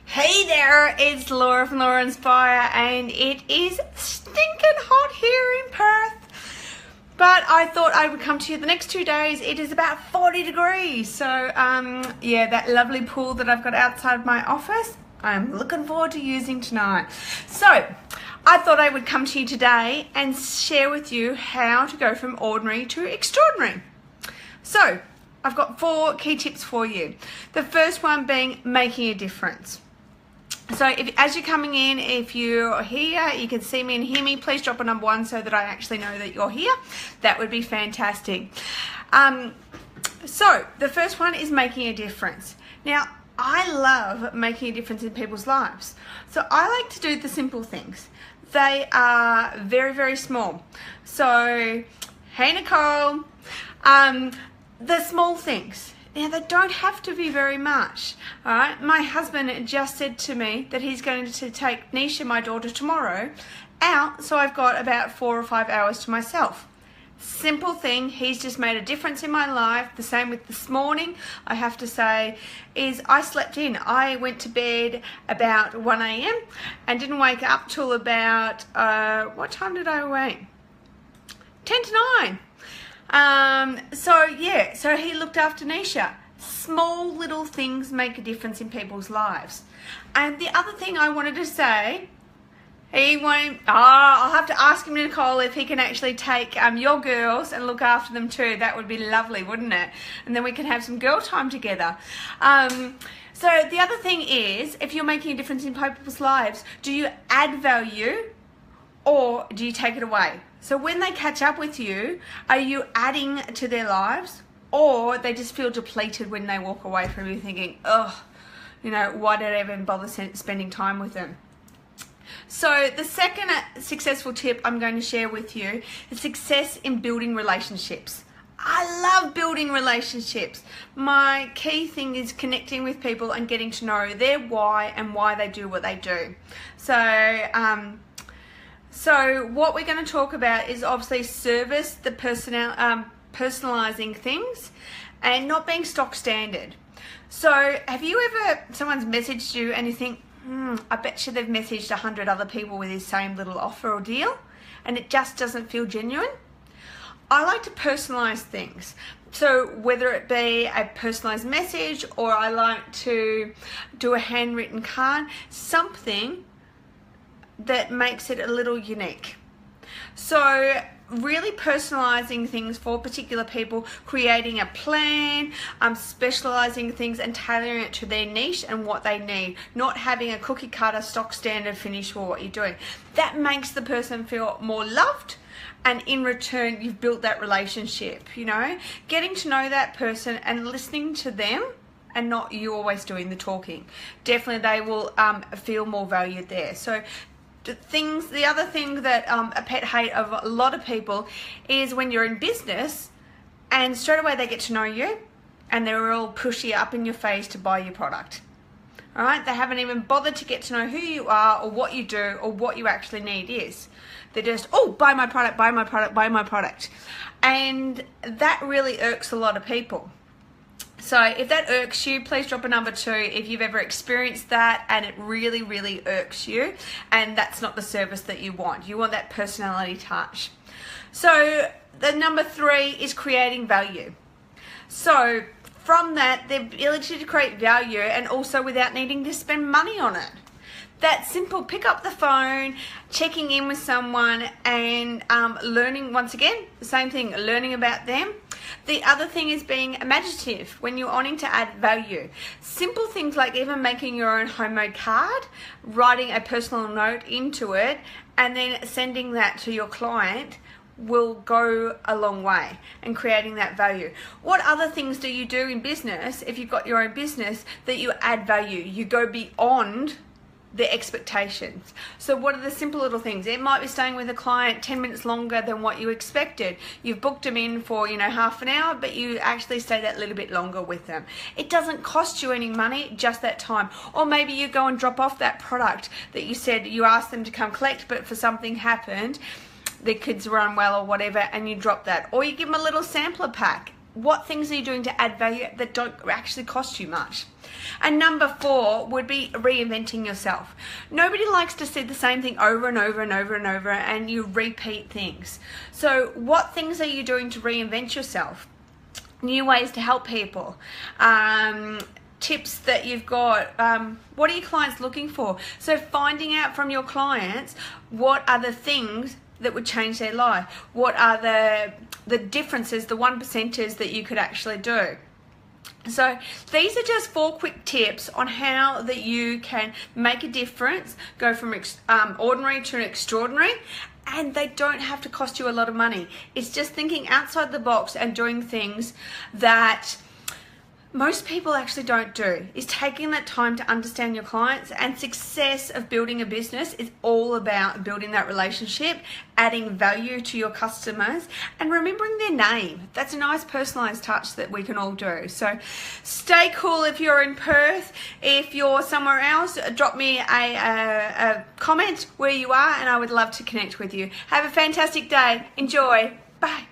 Hey there, it's Laura from Laura Inspire, and it is stinking hot here in Perth. But I thought I would come to you the next 2 days. It is about 40 degrees. So, yeah, that lovely pool that I've got outside my office, I'm looking forward to using tonight. So, I thought I would come to you today and share with you how to go from ordinary to extraordinary. So, I've got 4 key tips for you. The first one being making a difference. So as you're coming in, if you're here, you can see me and hear me, please drop a number 1 so that I actually know that you're here. That would be fantastic. So the first one is making a difference. Now, I love making a difference in people's lives. So I like to do the simple things. They are very, very small. So, hey Nicole, the small things. Now, they don't have to be very much, all right? My husband just said to me that he's going to take Nisha, my daughter, tomorrow out, so I've got about 4 or 5 hours to myself. Simple thing, he's just made a difference in my life. The same with this morning, I have to say, is I slept in. I went to bed about 1 a.m. and didn't wake up till about, what time did I wake? 10 to 9. So he looked after Nisha. Small little things make a difference in people's lives. And the other thing I wanted to say, he won't, I'll have to ask him, Nicole, if he can actually take your girls and look after them too. That would be lovely, wouldn't it? And then we can have some girl time together. So the other thing is, if you're making a difference in people's lives, do you add value or do you take it away? So when they catch up with you, are you adding to their lives, or they just feel depleted when they walk away from you thinking, oh, you know, why did I even bother spending time with them? So the second successful tip I'm going to share with you is success in building relationships. I love building relationships. My key thing is connecting with people and getting to know their why and why they do what they do. So what we're going to talk about is obviously service, the personalizing things, and not being stock standard. So have you ever, someone's messaged you and you think, I bet you they've messaged 100 other people with this same little offer or deal, and it just doesn't feel genuine? I like to personalize things. So whether it be a personalized message, or I like to do a handwritten card, something that makes it a little unique. So really personalizing things for particular people, creating a plan, specializing things and tailoring it to their niche and what they need, not having a cookie cutter stock standard finish for what you're doing. That makes the person feel more loved, and in return you've built that relationship, you know, getting to know that person and listening to them and not you always doing the talking. Definitely they will feel more valued there. So the other thing that a pet hate of a lot of people is when you're in business and straight away they get to know you and they're all pushy up in your face to buy your product. All right, they haven't even bothered to get to know who you are or what you do or what you actually need is. They're just, oh, buy my product, buy my product, buy my product. And that really irks a lot of people. So if that irks you, please drop a number 2 if you've ever experienced that and it really, really irks you and that's not the service that you want. You want that personality touch. So the number 3 is creating value. So from that, the ability to create value and also without needing to spend money on it. That simple, pick up the phone, checking in with someone and learning, once again, the same thing, learning about them. The other thing is being imaginative when you're wanting to add value. Simple things like even making your own homemade card, writing a personal note into it, and then sending that to your client will go a long way in creating that value. What other things do you do in business if you've got your own business that you add value? You go beyond the expectations. So what are the simple little things? It might be staying with a client 10 minutes longer than what you expected. You've booked them in for, you know, half an hour, but you actually stay that little bit longer with them. It doesn't cost you any money, just that time. Or maybe you go and drop off that product that you said you asked them to come collect, but for something happened, the kids were unwell or whatever, and you drop that. Or you give them a little sampler pack. what things are you doing to add value that don't actually cost you much? And number 4 would be reinventing yourself. Nobody likes to see the same thing over and over and over and over, and you repeat things. So what things are you doing to reinvent yourself? New ways to help people, tips that you've got, what are your clients looking for? So finding out from your clients what are the things that would change their life, what are the differences, the 1%ers that you could actually do. So these are just 4 quick tips on how that you can make a difference, go from ordinary to extraordinary, and they don't have to cost you a lot of money. It's just thinking outside the box and doing things that most people actually don't do, is taking that time to understand your clients. And success of building a business is all about building that relationship, adding value to your customers, and remembering their name. That's a nice personalized touch that we can all do. So stay cool if you're in Perth. If you're somewhere else, drop me a comment where you are, and I would love to connect with you. Have a fantastic day. Enjoy. Bye.